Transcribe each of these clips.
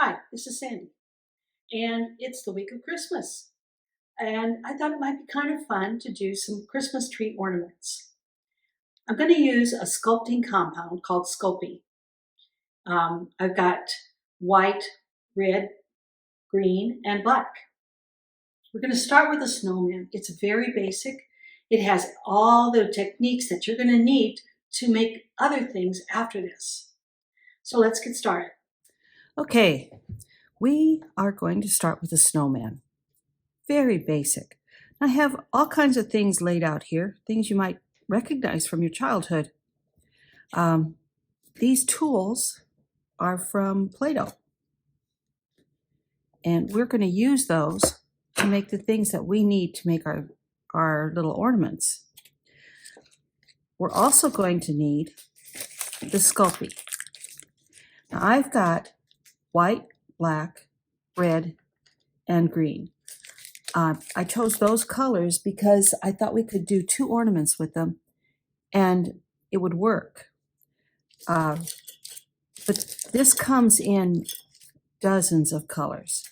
Hi, this is Sandy, and it's the week of Christmas. And I thought it might be kind of fun to do some Christmas tree ornaments. I'm going to use a sculpting compound called Sculpting. I've got white, red, green, and black. We're going to start with a snowman. It's very basic. It has all the techniques that you're going to need to make other things after this. So let's get started. Okay, we are going to start with a snowman. Very basic. I have all kinds of things laid out here, things you might recognize from your childhood. These tools are from Play-Doh. And we're going to use those to make the things that we need to make our little ornaments. We're also going to need the Sculpey. Now I've got white, black, red, and green. I chose those colors because I thought we could do 2 ornaments with them and it would work. But this comes in dozens of colors.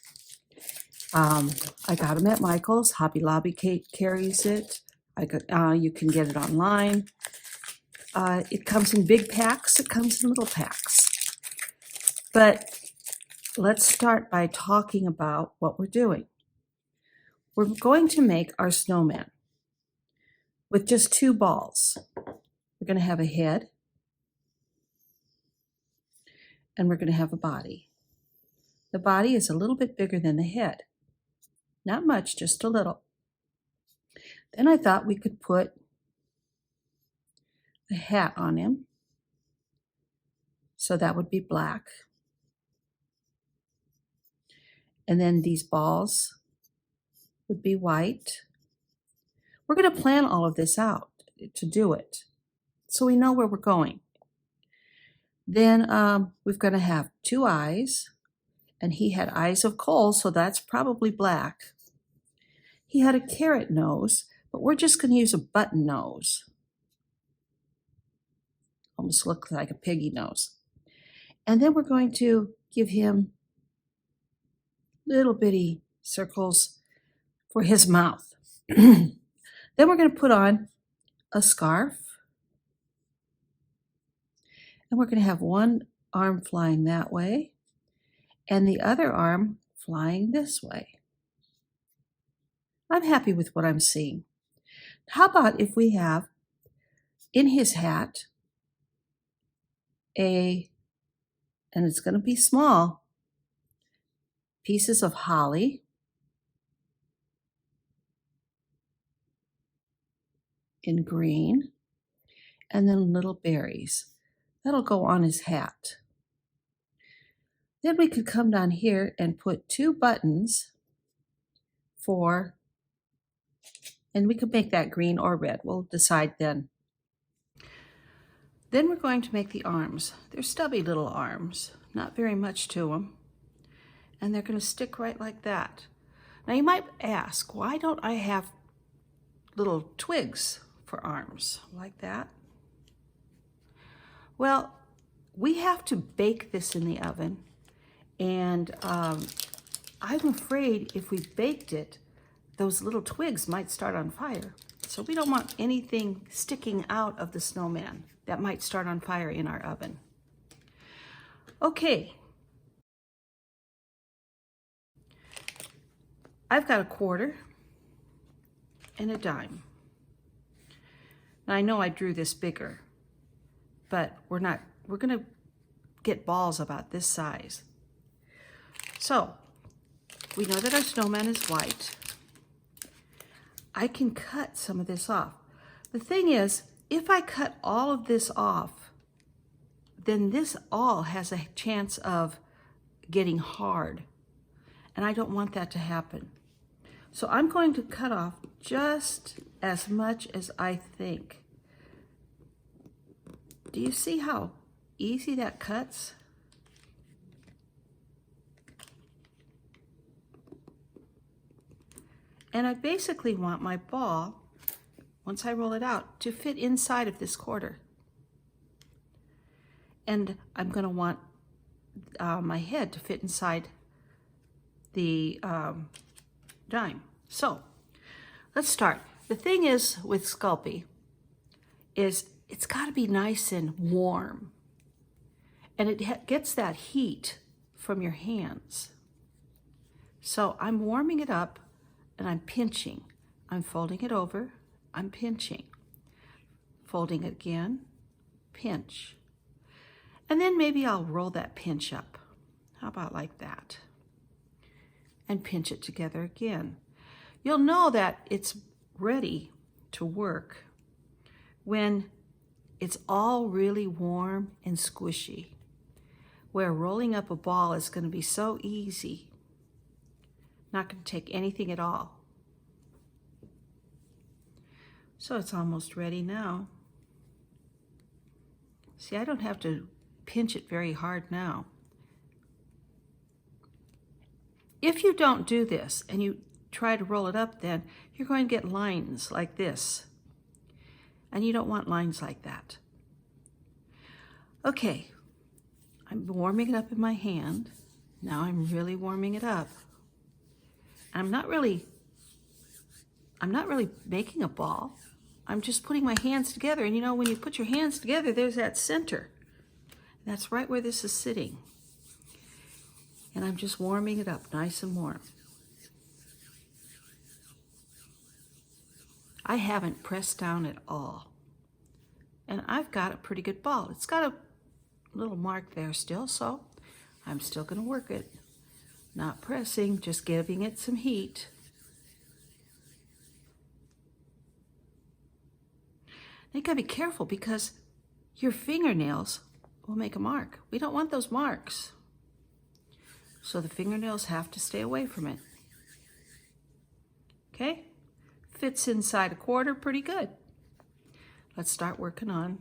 I got them at Michael's. Hobby Lobby carries it. You can get it online. It comes in big packs. It comes in little packs. But let's start by talking about what we're doing. We're going to make our snowman with just 2 balls. We're going to have a head and we're going to have a body. The body is a little bit bigger than the head. Not much, just a little. Then I thought we could put a hat on him. So that would be black. And then these balls would be white. We're going to plan all of this out to do it, so we know where we're going. Then we're going to have 2 eyes, and he had eyes of coal, so that's probably black. He had a carrot nose, but we're just going to use a button nose. Almost looks like a piggy nose. And then we're going to give him little bitty circles for his mouth. Then we're going to put on a scarf. And we're going to have one arm flying that way and the other arm flying this way. I'm happy with what I'm seeing. How about if we have in his hat and it's going to be small, pieces of holly, in green, and then little berries. That'll go on his hat. Then we could come down here and put 2 buttons and we could make that green or red. We'll decide then. Then we're going to make the arms. They're stubby little arms, not very much to them. And they're going to stick right like that. Now you might ask, why don't I have little twigs for arms like that? Well, we have to bake this in the oven, and I'm afraid if we baked it, those little twigs might start on fire. So we don't want anything sticking out of the snowman that might start on fire in our oven. Okay. I've got a quarter and a dime. Now I know I drew this bigger, but we're going to get balls about this size. So we know that our snowman is white. I can cut some of this off. The thing is, if I cut all of this off, then this all has a chance of getting hard. And I don't want that to happen. So I'm going to cut off just as much as I think. Do you see how easy that cuts? And I basically want my ball, once I roll it out, to fit inside of this quarter. And I'm going to want my head to fit inside the dime. So let's start. The thing is with Sculpey is it's got to be nice and warm, and it gets that heat from your hands. So I'm warming it up and I'm pinching. I'm folding it over, I'm pinching. Folding it again, pinch. And then maybe I'll roll that pinch up. How about like that? And pinch it together again. You'll know that it's ready to work when it's all really warm and squishy, where rolling up a ball is going to be so easy. Not going to take anything at all. So it's almost ready now. See, I don't have to pinch it very hard now. If you don't do this and you try to roll it up, then you're going to get lines like this. And you don't want lines like that. Okay, I'm warming it up in my hand. Now I'm really warming it up. I'm not really making a ball. I'm just putting my hands together. And you know, when you put your hands together, there's that center. And that's right where this is sitting. And I'm just warming it up nice and warm. I haven't pressed down at all. And I've got a pretty good ball. It's got a little mark there still, so I'm still going to work it. Not pressing, just giving it some heat. You gotta be careful because your fingernails will make a mark. We don't want those marks. So the fingernails have to stay away from it. Okay? Fits inside a quarter pretty good. Let's start working on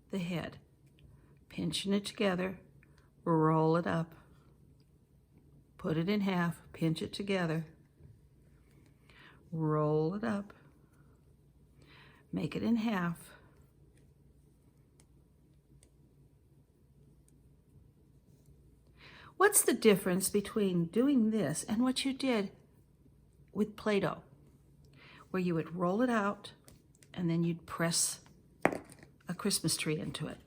the head. Pinching it together, roll it up. Put it in half, pinch it together, roll it up, make it in half. What's the difference between doing this and what you did with Play-Doh, where you would roll it out and then you'd press a Christmas tree into it?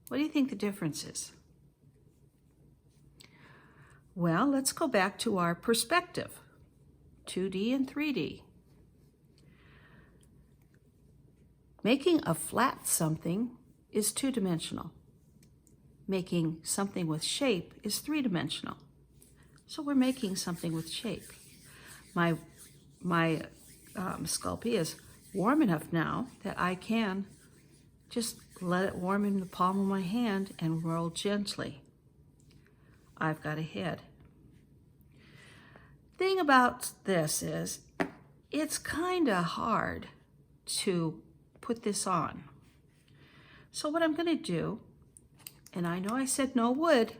What do you think the difference is? Well, let's go back to our perspective, 2D and 3D. Making a flat something is two-dimensional. Making something with shape is three-dimensional. So we're making something with shape. My Sculpey is warm enough now that I can just let it warm in the palm of my hand and roll gently. I've got a head. Thing about this is it's kind of hard to put this on. So what I'm going to do, and I know I said no wood,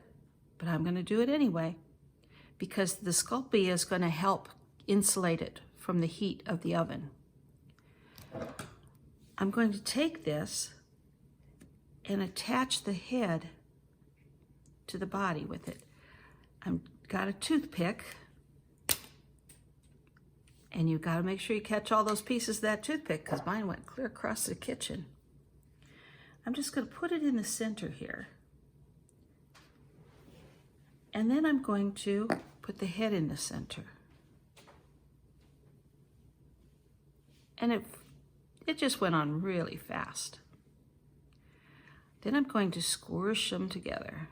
but I'm going to do it anyway, because the Sculpey is going to help insulate it from the heat of the oven. I'm going to take this and attach the head to the body with it. I've got a toothpick, and you've got to make sure you catch all those pieces of that toothpick because mine went clear across the kitchen. I'm just going to put it in the center here. And then I'm going to put the head in the center. And it just went on really fast. Then I'm going to squish them together.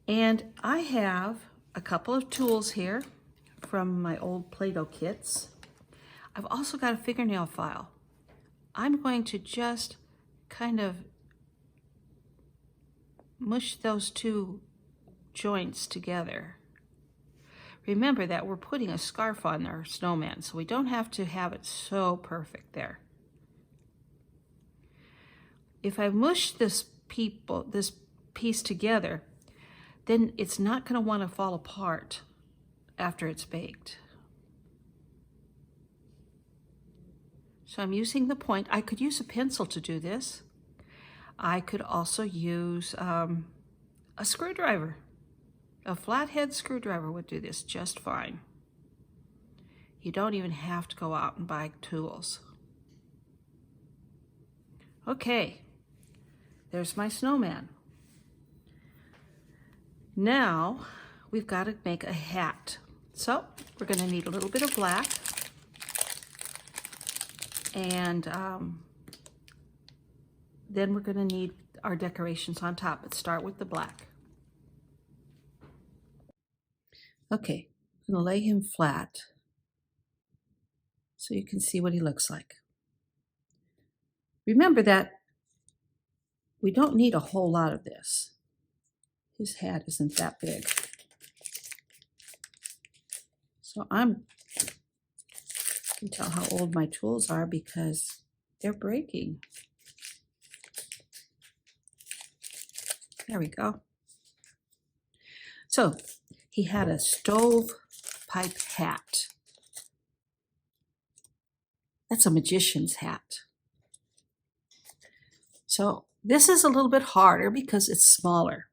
And I have a couple of tools here from my old Play-Doh kits. I've also got a fingernail file. I'm going to just kind of mush those two joints together. Remember that we're putting a scarf on our snowman, so we don't have to have it so perfect there. If I mush this piece together, then it's not going to want to fall apart after it's baked. So I'm using the point. I could use a pencil to do this. I could also use a screwdriver. A flathead screwdriver would do this just fine. You don't even have to go out and buy tools. Okay, there's my snowman. Now we've got to make a hat. So we're going to need a little bit of black, and then we're going to need our decorations on top. Let's start with the black. Okay, I'm going to lay him flat so you can see what he looks like. Remember that we don't need a whole lot of this. His hat isn't that big. So I can tell how old my tools are because they're breaking. There we go. So he had a stovepipe hat. That's a magician's hat. So this is a little bit harder because it's smaller.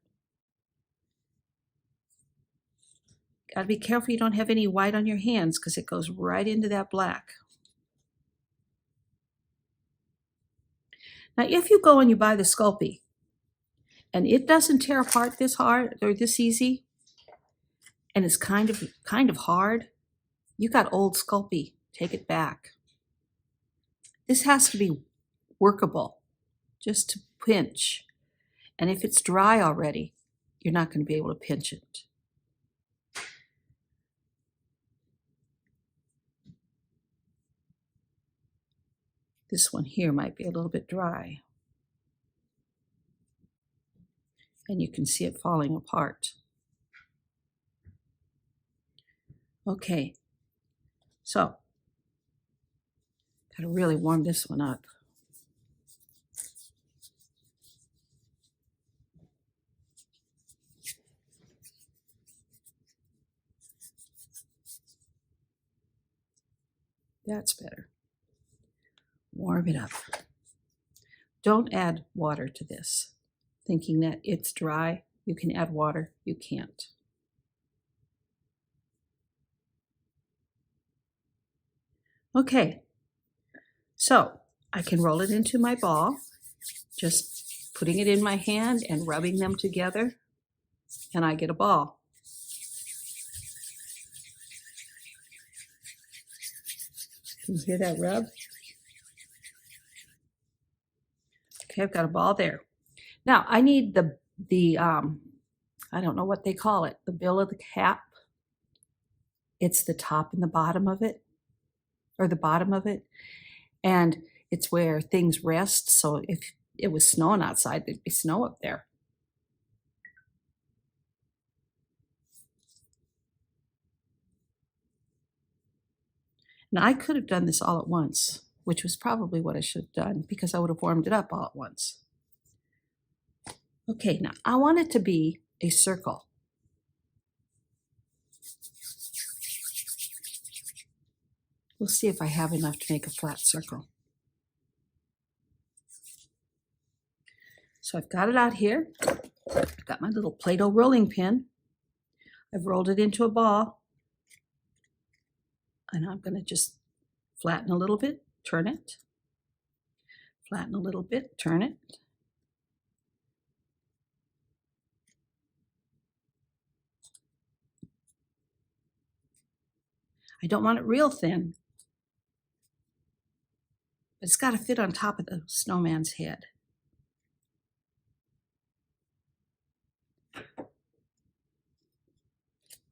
Gotta be careful you don't have any white on your hands because it goes right into that black. Now, if you go and you buy the Sculpey and it doesn't tear apart this hard or this easy, and it's kind of hard, you got old Sculpey. Take it back. This has to be workable, just to pinch. And if it's dry already, you're not going to be able to pinch it. This one here might be a little bit dry. And you can see it falling apart. Okay, so gotta really warm this one up. That's better. Warm it up. Don't add water to this, thinking that it's dry. You can add water. You can't. Okay, so I can roll it into my ball, just putting it in my hand and rubbing them together, and I get a ball. Can you hear that rub? Okay, I've got a ball there. Now I need the I don't know what they call it, the bill of the cap. It's the top and the bottom of it, or the bottom of it, and it's where things rest. So if it was snowing outside, there'd be snow up there. Now I could have done this all at once, which was probably what I should have done because I would have warmed it up all at once. Okay, now I want it to be a circle. We'll see if I have enough to make a flat circle. So I've got it out here. I've got my little Play-Doh rolling pin. I've rolled it into a ball. And I'm going to just flatten a little bit, turn it. Flatten a little bit, turn it. I don't want it real thin, but it's got to fit on top of the snowman's head.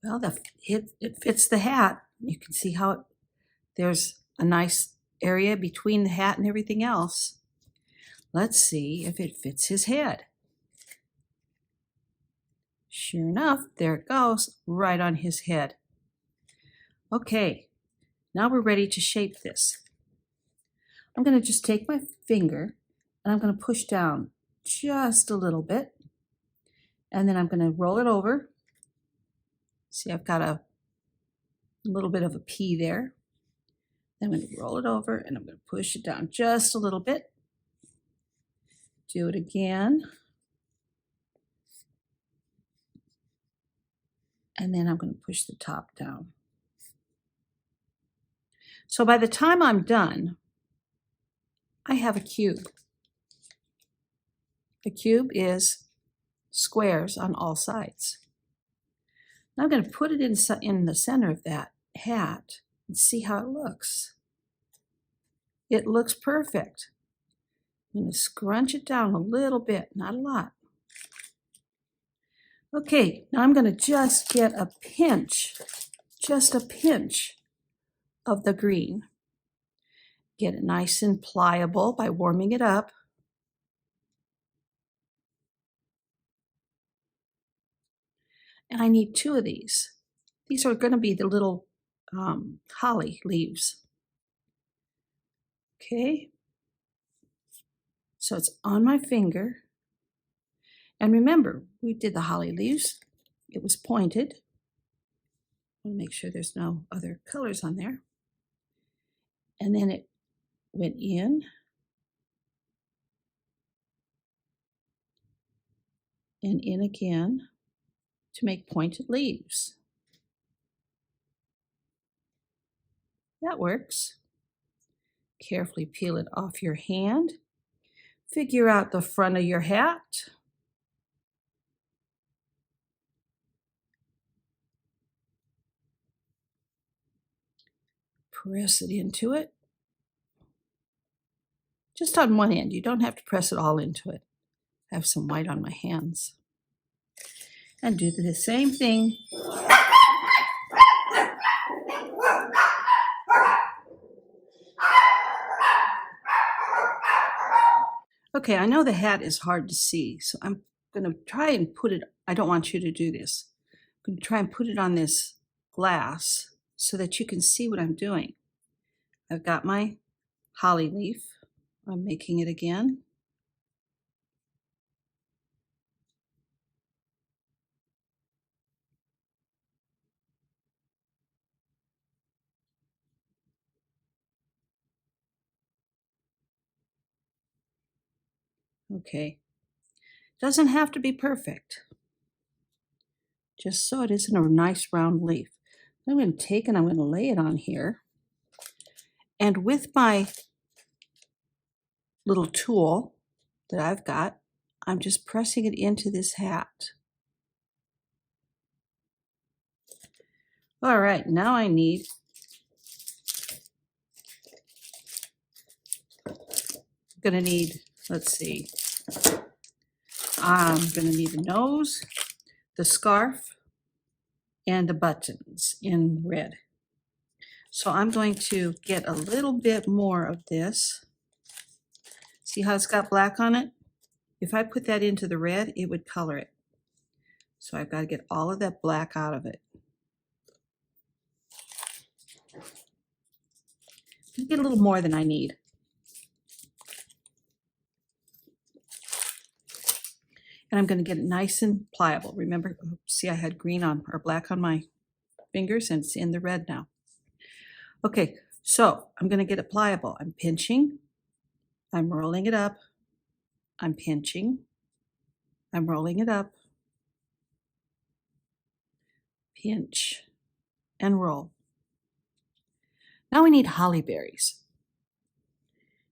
Well, it fits the hat. You can see how there's a nice area between the hat and everything else. Let's see if it fits his head. Sure enough, there it goes, right on his head. Okay, now we're ready to shape this. I'm going to just take my finger and I'm going to push down just a little bit. And then I'm going to roll it over. See, I've got a little bit of a P there. Then I'm going to roll it over and I'm going to push it down just a little bit. Do it again. And then I'm going to push the top down. So by the time I'm done, I have a cube. A cube is squares on all sides. Now I'm going to put it in the center of that hat and see how it looks. It looks perfect. I'm going to scrunch it down a little bit, not a lot. Okay, now I'm going to just get a pinch, just a pinch of the green. Get it nice and pliable by warming it up. And I need 2 of these. These are going to be the little holly leaves. Okay, so it's on my finger. And remember, we did the holly leaves. It was pointed. I want to make sure there's no other colors on there. And then it went in and in again to make pointed leaves. That works. Carefully peel it off your hand. Figure out the front of your hat. Press it into it. Just on one end. You don't have to press it all into it. I have some white on my hands. And do the same thing. Okay, I know the hat is hard to see, so I'm going to try and put it, I don't want you to do this. I'm going to try and put it on this glass so that you can see what I'm doing. I've got my holly leaf. I'm making it again. Okay, doesn't have to be perfect. Just so it isn't a nice round leaf. I'm going to take and I'm going to lay it on here. And with my little tool that I've got, I'm just pressing it into this hat. All right, now I'm gonna need, let's see, I'm gonna need the nose, the scarf, and the buttons in red. So I'm going to get a little bit more of this. See how it's got black on it? If I put that into the red, it would color it. So I've got to get all of that black out of it. Get a little more than I need. And I'm going to get it nice and pliable. Remember, see, I had green on or black on my fingers and it's in the red now. Okay, so I'm going to get it pliable. I'm pinching, I'm rolling it up, I'm pinching, I'm rolling it up, pinch, and roll. Now we need holly berries.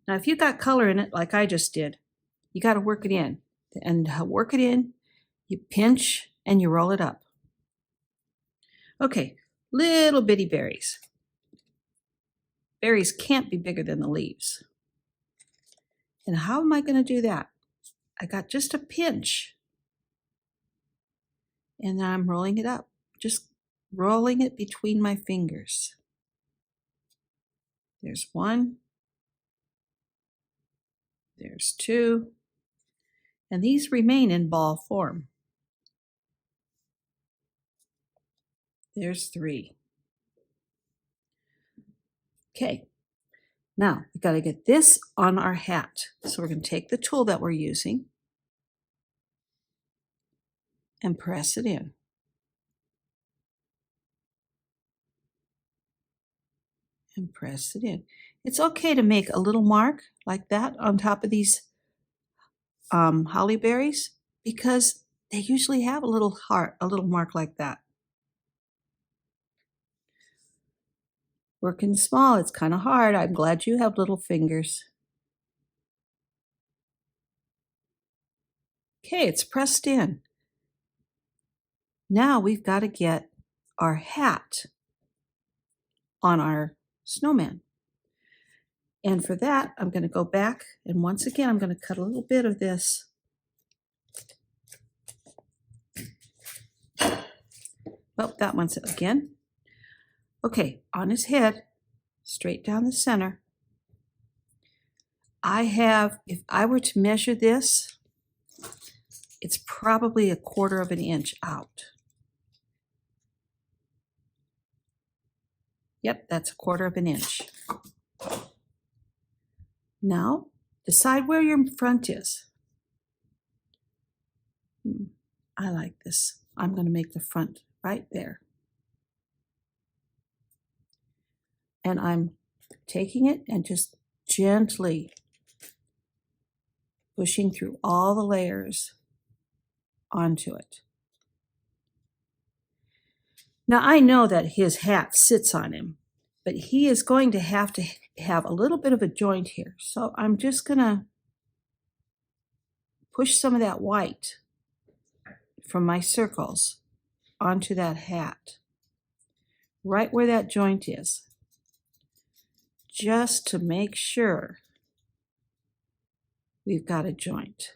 Now, if you got color in it like I just did, you got to work it in. And to work it in, you pinch and you roll it up. Okay, little bitty berries. Berries can't be bigger than the leaves. And how am I going to do that? I got just a pinch. And I'm rolling it up. Just rolling it between my fingers. There's 1. There's 2. And these remain in ball form. There's 3. Okay, now we got to get this on our hat. So we're going to take the tool that we're using and press it in. and press it in. It's okay to make a little mark like that on top of these holly berries because they usually have a little heart, a little mark like that. Working small, it's kind of hard. I'm glad you have little fingers. Okay, it's pressed in. Now we've got to get our hat on our snowman. And for that, I'm going to go back and once again, I'm going to cut a little bit of this. Oh, that one's again. Okay, on his head, straight down the center. If I were to measure this, it's probably 1/4 of an inch out. Yep, that's 1/4 of an inch. Now, decide where your front is. I like this. I'm going to make the front right there. And I'm taking it and just gently pushing through all the layers onto it. Now, I know that his hat sits on him, but he is going to have a little bit of a joint here. So I'm just going to push some of that white from my circles onto that hat, right where that joint is, just to make sure we've got a joint.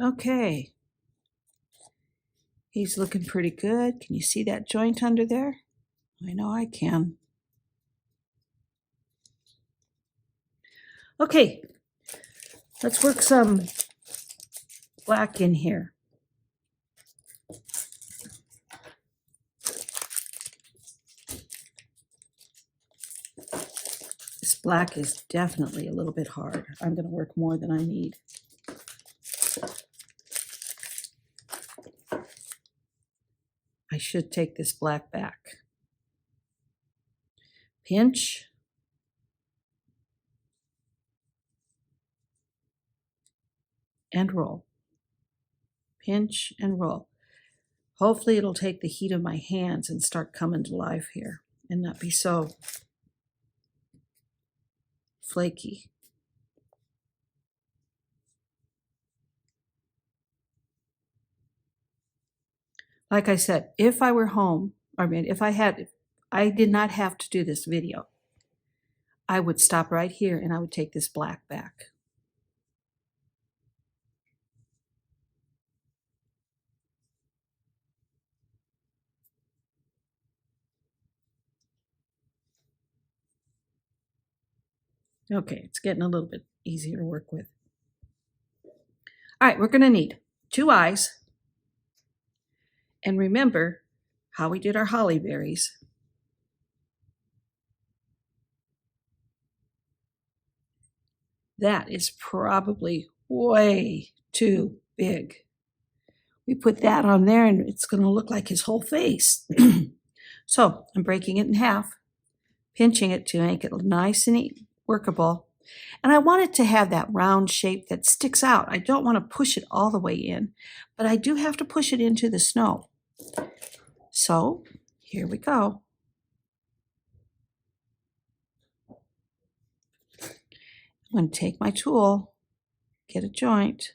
Okay. He's looking pretty good. Can you see that joint under there? I know I can. Okay, let's work some black in here. This black is definitely a little bit hard. I'm going to work more than I need. I should take this black back. Pinch. And roll. Pinch and roll. Hopefully it'll take the heat of my hands and start coming to life here and not be so flaky. Like I said, if I were home, if I did not have to do this video, I would stop right here and I would take this black back. Okay, it's getting a little bit easier to work with. All right, we're going to need 2 eyes. And remember how we did our holly berries. That is probably way too big. We put that on there and it's going to look like his whole face. So I'm breaking it in half, pinching it to make it nice and workable. And I want it to have that round shape that sticks out. I don't want to push it all the way in, but I do have to push it into the snow. So here we go. I'm going to take my tool, get a joint.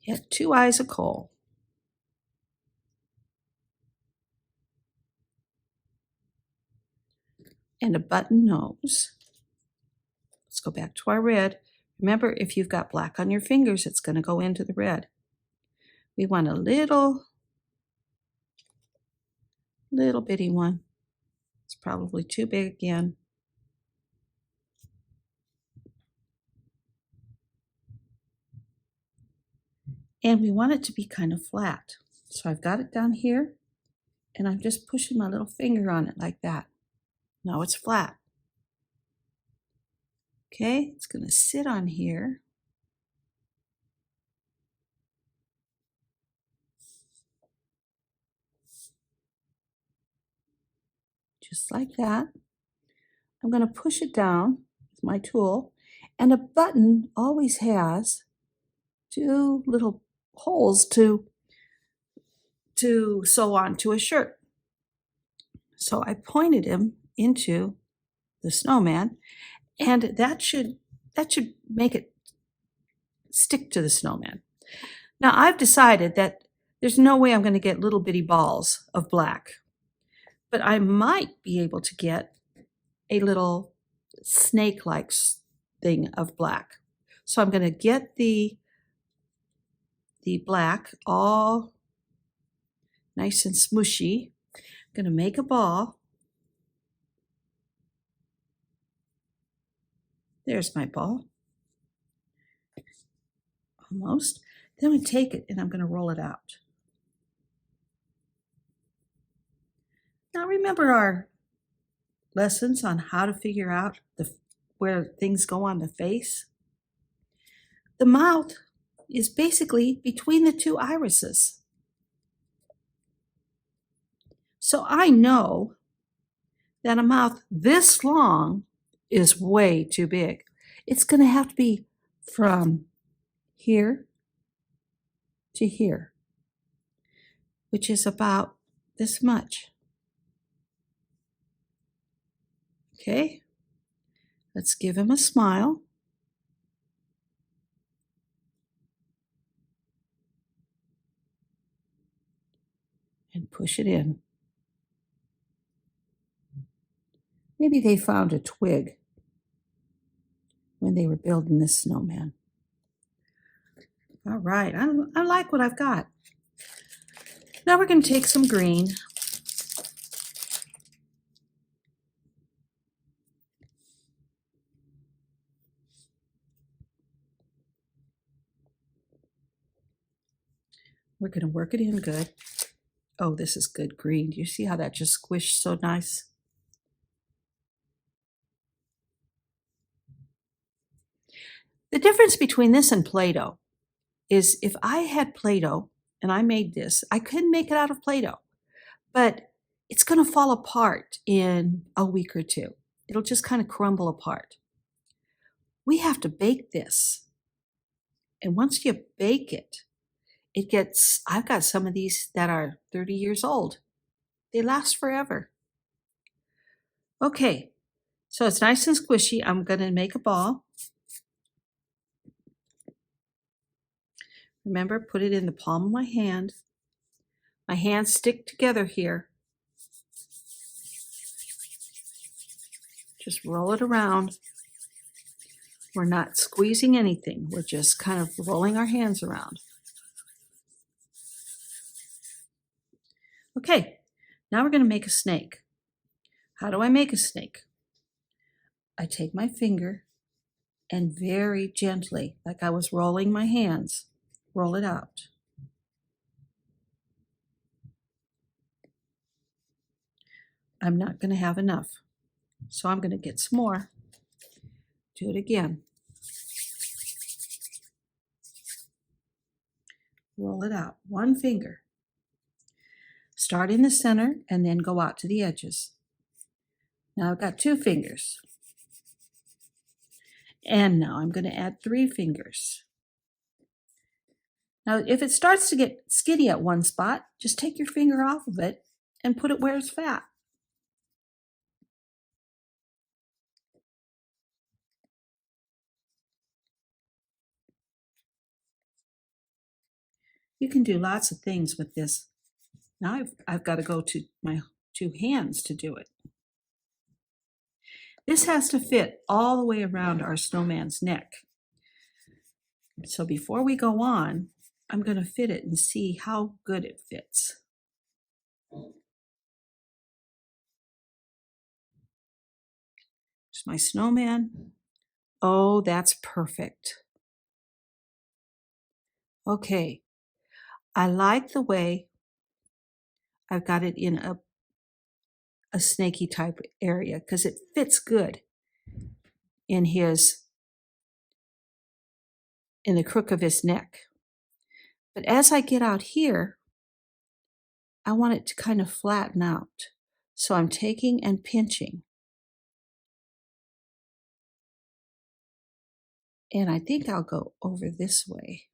Get 2 eyes of coal. And a button nose. Let's go back to our red. Remember, if you've got black on your fingers, it's going to go into the red. We want a little bitty one. It's probably too big again. And we want it to be kind of flat. So I've got it down here, and I'm just pushing my little finger on it like that. Now it's flat. Okay, it's going to sit on here. Just like that. I'm going to push it down with my tool, and a button always has two little holes to sew onto a shirt. So I pointed him into the snowman, and that should make it stick to the snowman. Now I've decided that there's no way I'm going to get little bitty balls of black, but I might be able to get a little snake-like thing of black. So I'm going to get the black all nice and smushy. I'm going to make a ball. There's my ball. Almost. Then I'm going to take it and I'm going to roll it out. Now remember our lessons on how to figure out where things go on the face? The mouth is basically between the two irises. So I know that a mouth this long is way too big. It's going to have to be from here to here, which is about this much. Okay, let's give him a smile. And push it in. Maybe they found a twig when they were building this snowman. All right, I like what I've got. Now we're going to take some green. We're going to work it in good. Oh, this is good green. Do you see how that just squished so nice? The difference between this and Play-Doh is if I had Play-Doh and I made this, I couldn't make it out of Play-Doh, but it's going to fall apart in a week or two. It'll just kind of crumble apart. We have to bake this. And once you bake it, I've got some of these that are 30 years old. They last forever. Okay, so it's nice and squishy. I'm going to make a ball. Remember, put it in the palm of my hand. My hands stick together here. Just roll it around. We're not squeezing anything. We're just kind of rolling our hands around. Okay, now we're going to make a snake. How do I make a snake? I take my finger and very gently, like I was rolling my hands, roll it out. I'm not going to have enough, so I'm going to get some more. Do it again. Roll it out, one finger. Start in the center and then go out to the edges. Now I've got 2 fingers. And now I'm going to add 3 fingers. Now, if it starts to get skinny at one spot, just take your finger off of it and put it where it's fat. You can do lots of things with this. Now I've got to go to my 2 hands to do it. This has to fit all the way around our snowman's neck. So before we go on, I'm going to fit it and see how good it fits. There's my snowman. Oh, that's perfect. Okay, I like the way I've got it in a snaky type area because it fits good in the crook of his neck. But as I get out here, I want it to kind of flatten out. So I'm taking and pinching. And I think I'll go over this way.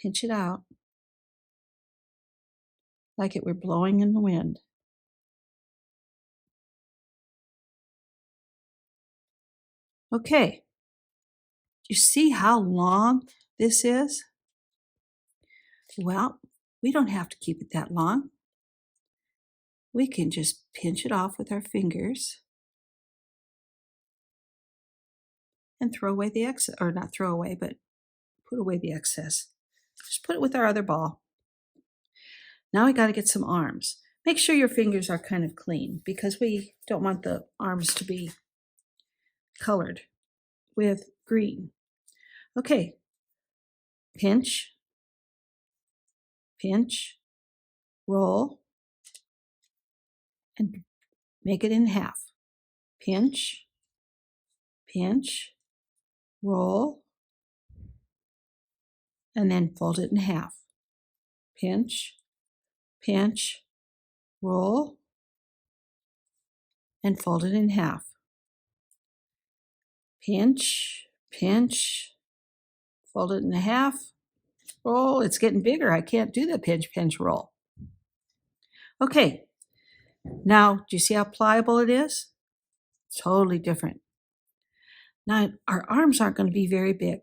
Pinch it out like it were blowing in the wind. Okay. Do you see how long this is? Well, we don't have to keep it that long. We can just pinch it off with our fingers and throw away the excess, or not throw away, but put away the excess. Just put it with our other ball. Now we got to get some arms. Make sure your fingers are kind of clean because we don't want the arms to be colored with green. Okay, pinch, pinch, roll, and make it in half. Pinch, pinch, roll, and then fold it in half. Pinch, pinch, roll, and fold it in half. Pinch, pinch, fold it in half, roll. It's getting bigger. I can't do the pinch, pinch, roll. Okay, now do you see how pliable it is? Totally different. Now our arms aren't going to be very big.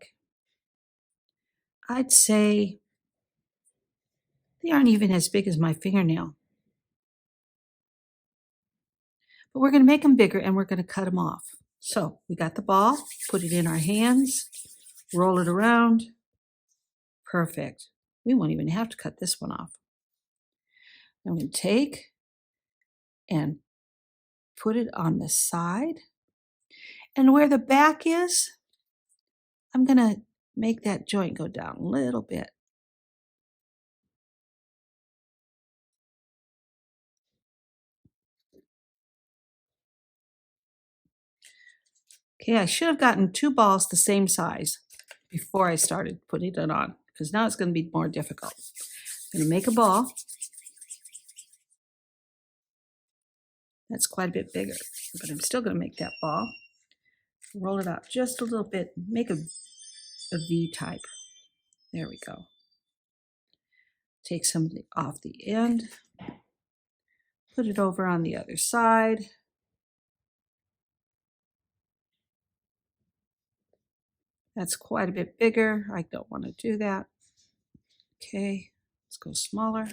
I'd say they aren't even as big as my fingernail. But we're going to make them bigger and we're going to cut them off. So we got the ball, put it in our hands, roll it around. Perfect. We won't even have to cut this one off. I'm going to take and put it on the side. And where the back is, I'm going to make that joint go down a little bit. Okay, I should have gotten 2 balls the same size before I started putting it on, because now it's going to be more difficult. I'm going to make a ball that's quite a bit bigger, but I'm still going to make that ball. Roll it out just a little bit, make a V type. There we go. Take some off the end, put it over on the other side. That's quite a bit bigger. I don't want to do that. Okay, let's go smaller.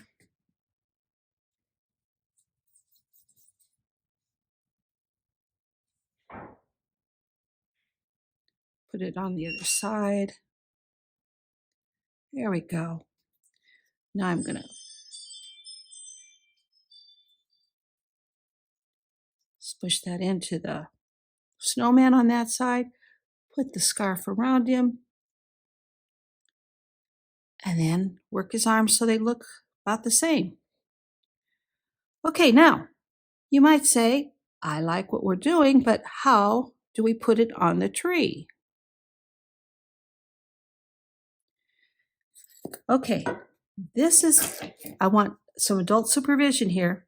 Put it on the other side. There we go. Now I'm going to push that into the snowman on that side. Put the scarf around him. And then work his arms so they look about the same. Okay, now you might say, I like what we're doing, but how do we put it on the tree? Okay, I want some adult supervision here.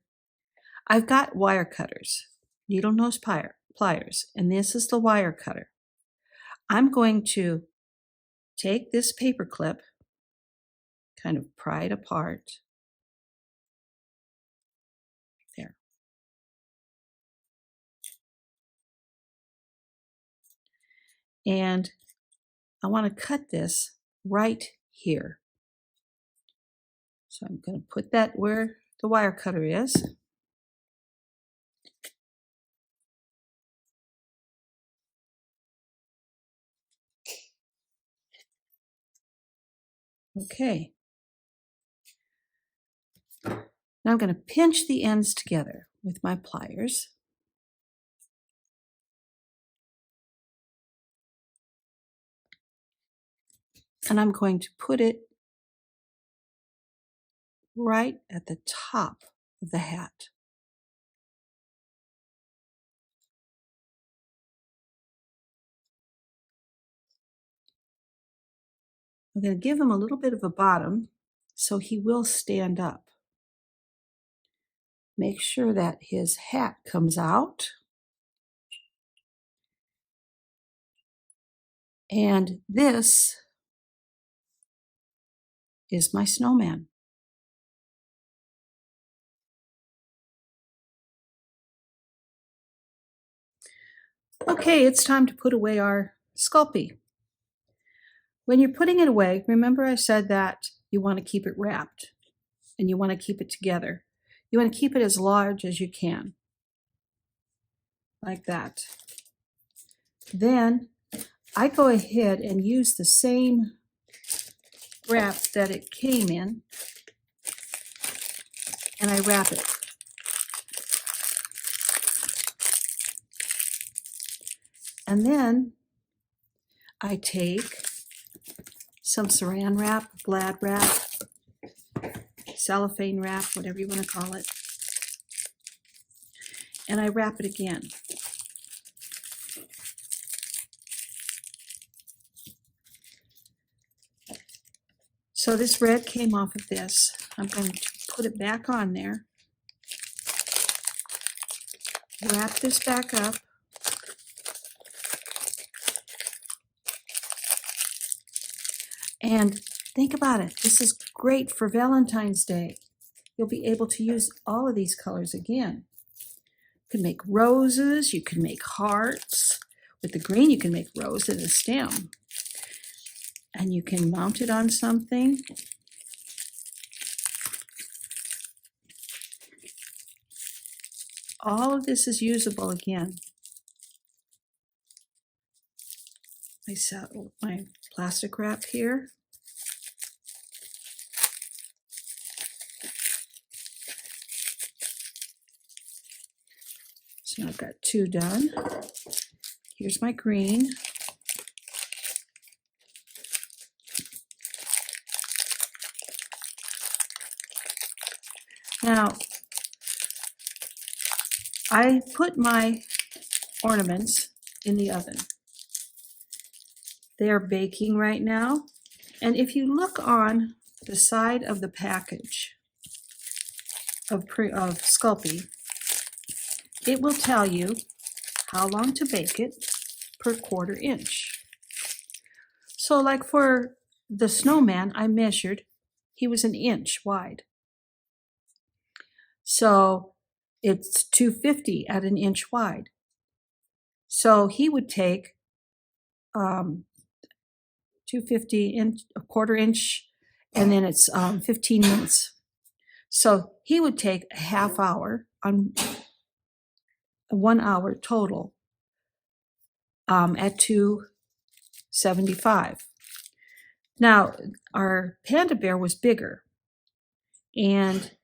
I've got wire cutters, needle nose pliers, and this is the wire cutter. I'm going to take this paper clip, kind of pry it apart. There. And I want to cut this right here. So I'm going to put that where the wire cutter is. Okay. Now I'm going to pinch the ends together with my pliers. and I'm going to put it right at the top of the hat. I'm going to give him a little bit of a bottom so he will stand up. Make sure that his hat comes out. And this is my snowman. Okay, it's time to put away our Sculpey. When you're putting it away, remember I said that you want to keep it wrapped and you want to keep it together. You want to keep it as large as you can, like that. Then I go ahead and use the same wrap that it came in, and I wrap it. And then I take some saran wrap, glad wrap, cellophane wrap, whatever you want to call it, and I wrap it again. So this red came off of this. I'm going to put it back on there, wrap this back up, and think about it. This is great for Valentine's Day. You'll be able to use all of these colors again. You can make roses, you can make hearts. With the green, you can make rose as a stem. And you can mount it on something. All of this is usable again. I set my plastic wrap here. So I've got 2 done. Here's my green. Now, I put my ornaments in the oven. They are baking right now. And if you look on the side of the package of Sculpey, it will tell you how long to bake it per 1/4 inch. So like for the snowman, I measured, he was 1 inch wide. So it's 250 at 1 inch wide. So he would take 250 inch, 1/4 inch, and then it's 15 minutes. So he would take a half hour on 1 hour total at 275. Now our panda bear was bigger, and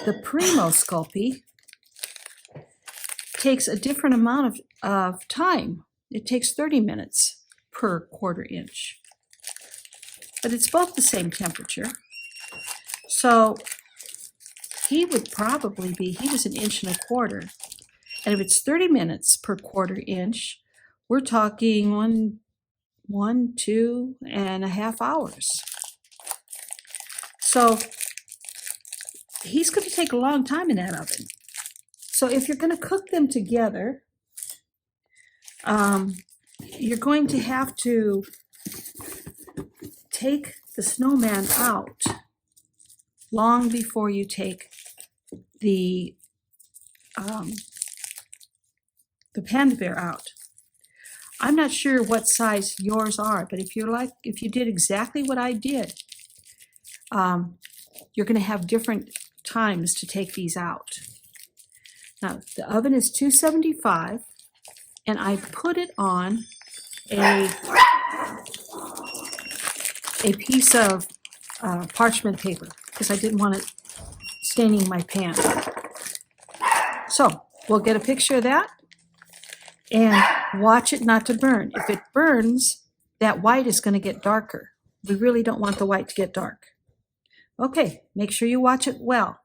the Primo Sculpey takes a different amount of time. It takes 30 minutes per 1/4 inch, but it's both the same temperature. So he would probably be, he was 1 1/4 inch, and if it's 30 minutes per 1/4 inch, we're talking 2.5 hours. So he's going to take a long time in that oven. So if you're going to cook them together, you're going to have to take the snowman out long before you take the panda bear out. I'm not sure what size yours are, but if you did exactly what I did, you're going to have different times to take these out. Now the oven is 275, and I put it on a piece of parchment paper because I didn't want it staining my pan. So we'll get a picture of that and watch it not to burn. If it burns, that white is going to get darker. We really don't want the white to get dark. Okay, make sure you watch it well.